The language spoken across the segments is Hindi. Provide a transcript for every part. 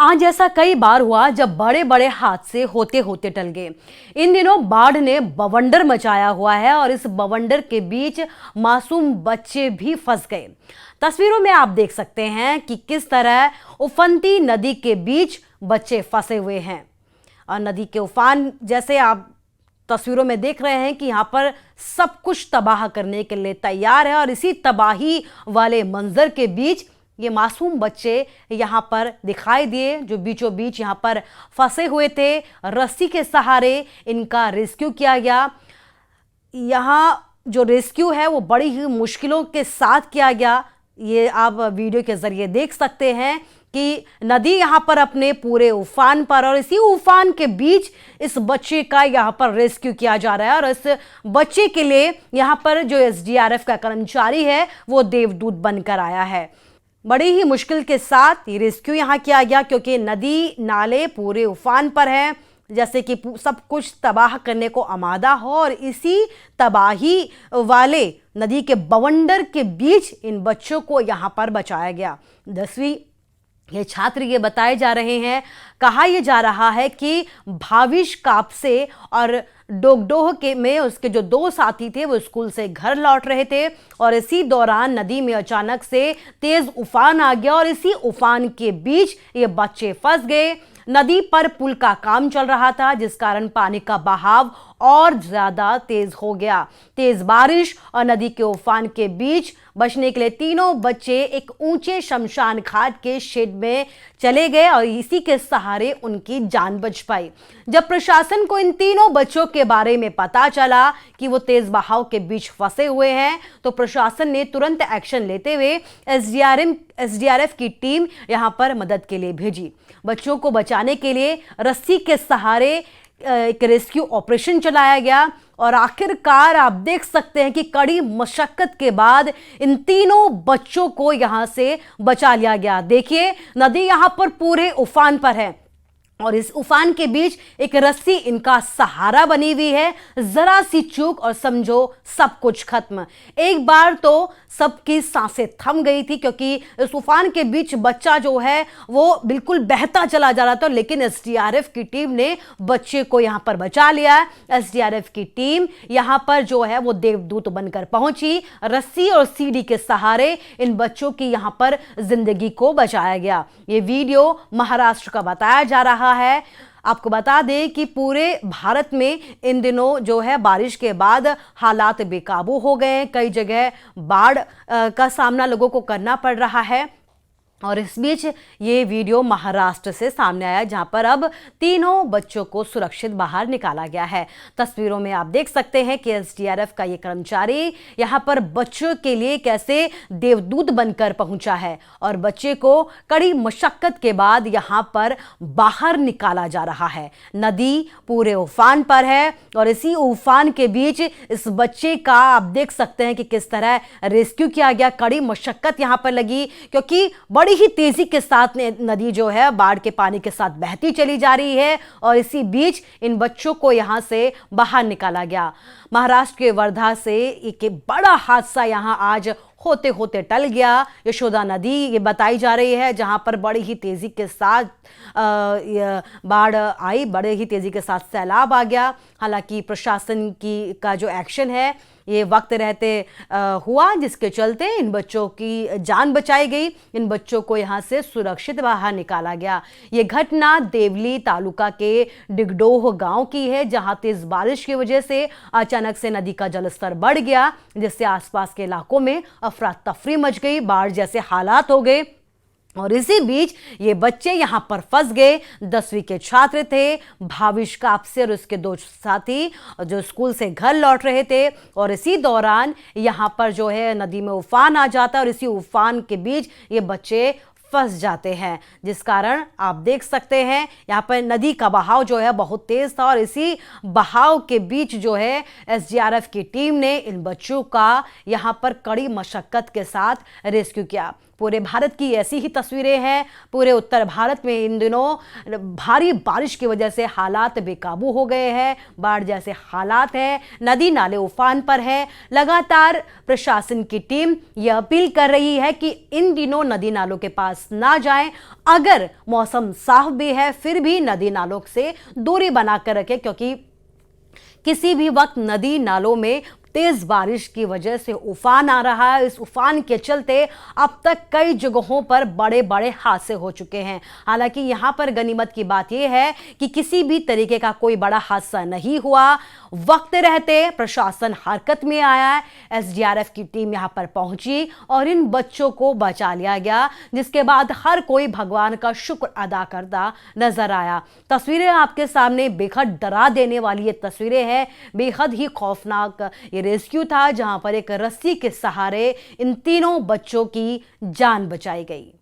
आज ऐसा कई बार हुआ जब बड़े बड़े हादसे होते होते टल गए। इन दिनों बाढ़ ने बवंडर मचाया हुआ है और इस बवंडर के बीच मासूम बच्चे भी फंस गए। तस्वीरों में आप देख सकते हैं कि किस तरह उफनती नदी के बीच बच्चे फंसे हुए हैं और नदी के उफान जैसे आप तस्वीरों में देख रहे हैं कि यहाँ पर सब कुछ तबाह करने के लिए तैयार है और इसी तबाही वाले मंजर के बीच ये मासूम बच्चे यहाँ पर दिखाई दिए जो बीचों बीच यहाँ पर फंसे हुए थे। रस्सी के सहारे इनका रेस्क्यू किया गया। यहाँ जो रेस्क्यू है वो बड़ी ही मुश्किलों के साथ किया गया। ये आप वीडियो के जरिए देख सकते हैं कि नदी यहाँ पर अपने पूरे उफान पर और इसी उफान के बीच इस बच्चे का यहाँ पर रेस्क्यू किया जा रहा है और इस बच्चे के लिए यहाँ पर जो एसडीआरएफ का कर्मचारी है वो देवदूत बनकर आया है। बड़ी ही मुश्किल के साथ ये रेस्क्यू यहाँ किया गया क्योंकि नदी नाले पूरे उफान पर हैं, जैसे कि सब कुछ तबाह करने को आमादा हो और इसी तबाही वाले नदी के बवंडर के बीच इन बच्चों को यहाँ पर बचाया गया। 10वीं ये छात्र ये बताए जा रहे हैं, कहा यह जा रहा है कि भाविश कापसे और डोगडोह के में उसके जो दो साथी थे वो स्कूल से घर लौट रहे थे और इसी दौरान नदी में अचानक से तेज उफान आ गया और इसी उफान के बीच ये बच्चे फंस गए। नदी पर पुल का काम चल रहा था जिस कारण पानी का बहाव और ज्यादा तेज हो गया। तेज बारिश और नदी के उफान के बीच बचने के लिए तीनों बच्चे एक ऊंचे शमशान घाट के शेड में चले गए और इसी के सहारे उनकी जान बच पाई। जब प्रशासन को इन तीनों बच्चों के बारे में पता चला कि वो तेज बहाव के बीच फंसे हुए हैं तो प्रशासन ने तुरंत एक्शन लेते हुए एसडीआरएफ की टीम यहां पर मदद के लिए भेजी। बच्चों को बचाने के लिए रस्सी के सहारे एक रेस्क्यू ऑपरेशन चलाया गया और आखिरकार आप देख सकते हैं कि कड़ी मशक्कत के बाद इन तीनों बच्चों को यहां से बचा लिया गया। देखिए नदी यहां पर पूरे उफान पर है और इस उफान के बीच एक रस्सी इनका सहारा बनी हुई है। जरा सी चूक और समझो सब कुछ खत्म। एक बार तो सबकी सांसें थम गई थी क्योंकि इस उफान के बीच बच्चा जो है वो बिल्कुल बहता चला जा रहा था, लेकिन एसडीआरएफ की टीम ने बच्चे को यहां पर बचा लिया। एसडीआरएफ की टीम यहां पर जो है वो देवदूत बनकर पहुंची। रस्सी और सीढ़ी के सहारे इन बच्चों की यहां पर जिंदगी को बचाया गया। ये वीडियो महाराष्ट्र का बताया जा रहा है। आपको बता दें कि पूरे भारत में इन दिनों जो है बारिश के बाद हालात बेकाबू हो गए हैं। कई जगह बाढ़ का सामना लोगों को करना पड़ रहा है और इस बीच ये वीडियो महाराष्ट्र से सामने आया जहां पर अब तीनों बच्चों को सुरक्षित बाहर निकाला गया है। तस्वीरों में आप देख सकते हैं कि एसडीआरएफ का ये कर्मचारी यहां पर बच्चों के लिए कैसे देवदूत बनकर पहुंचा है और बच्चे को कड़ी मशक्कत के बाद यहां पर बाहर निकाला जा रहा है। नदी पूरे उफान पर है और इसी उफान के बीच इस बच्चे का आप देख सकते हैं कि किस तरह रेस्क्यू किया गया। कड़ी मशक्कत यहां पर लगी क्योंकि बड़ी ही तेजी के साथ नदी जो है बाढ़ के पानी के साथ बहती चली जा रही है और इसी बीच इन बच्चों को यहां से बाहर निकाला गया। महाराष्ट्र के वर्धा से एक बड़ा हादसा यहां आज होते होते टल गया। यशोदा नदी ये बताई जा रही है जहां पर बड़ी ही तेजी के साथ बाढ़ आई, बड़े ही तेजी के साथ सैलाब आ गया। हालांकि प्रशासन की का जो एक्शन है ये वक्त रहते हुआ जिसके चलते इन बच्चों की जान बचाई गई। इन बच्चों को यहां से सुरक्षित बाहर निकाला गया। ये घटना देवली तालुका के डिगडोह गांव की है जहां तेज बारिश की वजह से अचानक से नदी का जलस्तर बढ़ गया जिससे आसपास के इलाकों में अफरा तफरी मच गई, बाढ़ जैसे हालात हो गए और इसी बीच ये बच्चे यहां पर फंस गए। 10वीं के छात्र थे भाविश कापसे और उसके दो साथी जो स्कूल से घर लौट रहे थे और इसी दौरान यहां पर जो है नदी में उफान आ जाता है और इसी उफान के बीच ये बच्चे फंस जाते हैं जिस कारण आप देख सकते हैं यहाँ पर नदी का बहाव जो है बहुत तेज था और इसी बहाव के बीच जो है एसडीआरएफ की टीम ने इन बच्चों का यहाँ पर कड़ी मशक्कत के साथ रेस्क्यू किया। पूरे भारत की ऐसी ही तस्वीरें हैं। पूरे उत्तर भारत में इन दिनों भारी बारिश की वजह से हालात बेकाबू हो गए हैं, बाढ़ जैसे हालात हैं, नदी नाले उफान पर हैं। लगातार प्रशासन की टीम यह अपील कर रही है कि इन दिनों नदी नालों के पास ना जाएं। अगर मौसम साफ भी है फिर भी नदी नालों से दूरी बनाकर रखें, क्योंकि किसी भी वक्त नदी नालों में तेज बारिश की वजह से उफान आ रहा है। इस उफान के चलते अब तक कई जगहों पर बड़े बड़े हादसे हो चुके हैं। हालांकि यहां पर गनीमत की बात यह है कि किसी भी तरीके का कोई बड़ा हादसा नहीं हुआ। वक्त रहते प्रशासन हरकत में आया है, एसडीआरएफ की टीम यहां पर पहुंची और इन बच्चों को बचा लिया गया, जिसके बाद हर कोई भगवान का शुक्र अदा करता नजर आया। तस्वीरें आपके सामने बेहद डरा देने वाली ये तस्वीरें हैं, बेहद ही खौफनाक रेस्क्यू था, जहां पर एक रस्सी के सहारे इन तीनों बच्चों की जान बचाई गई।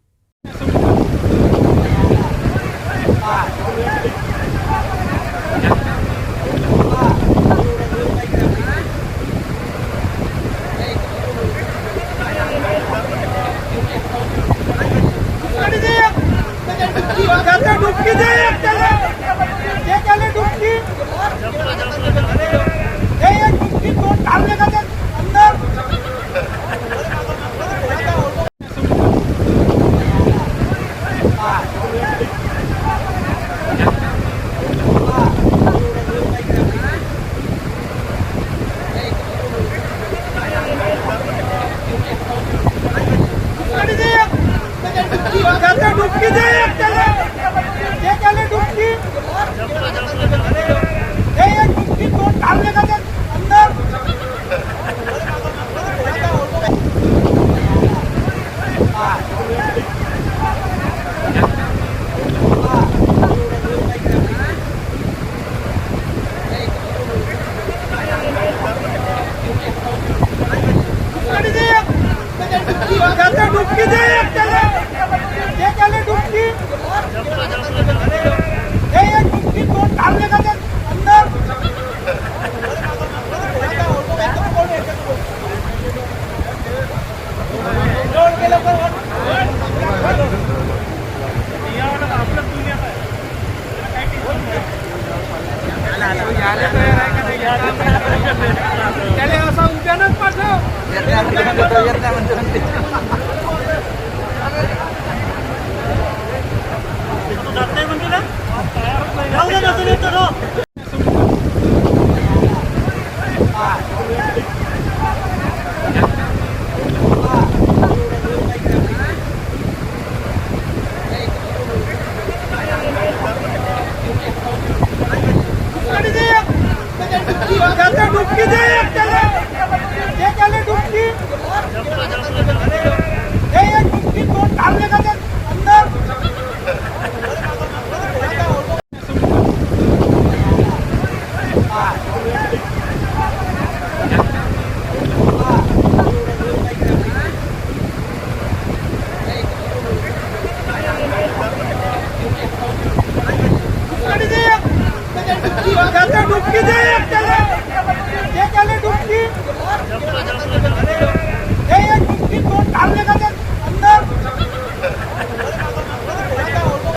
त्याला असं उद्यानच पाठव.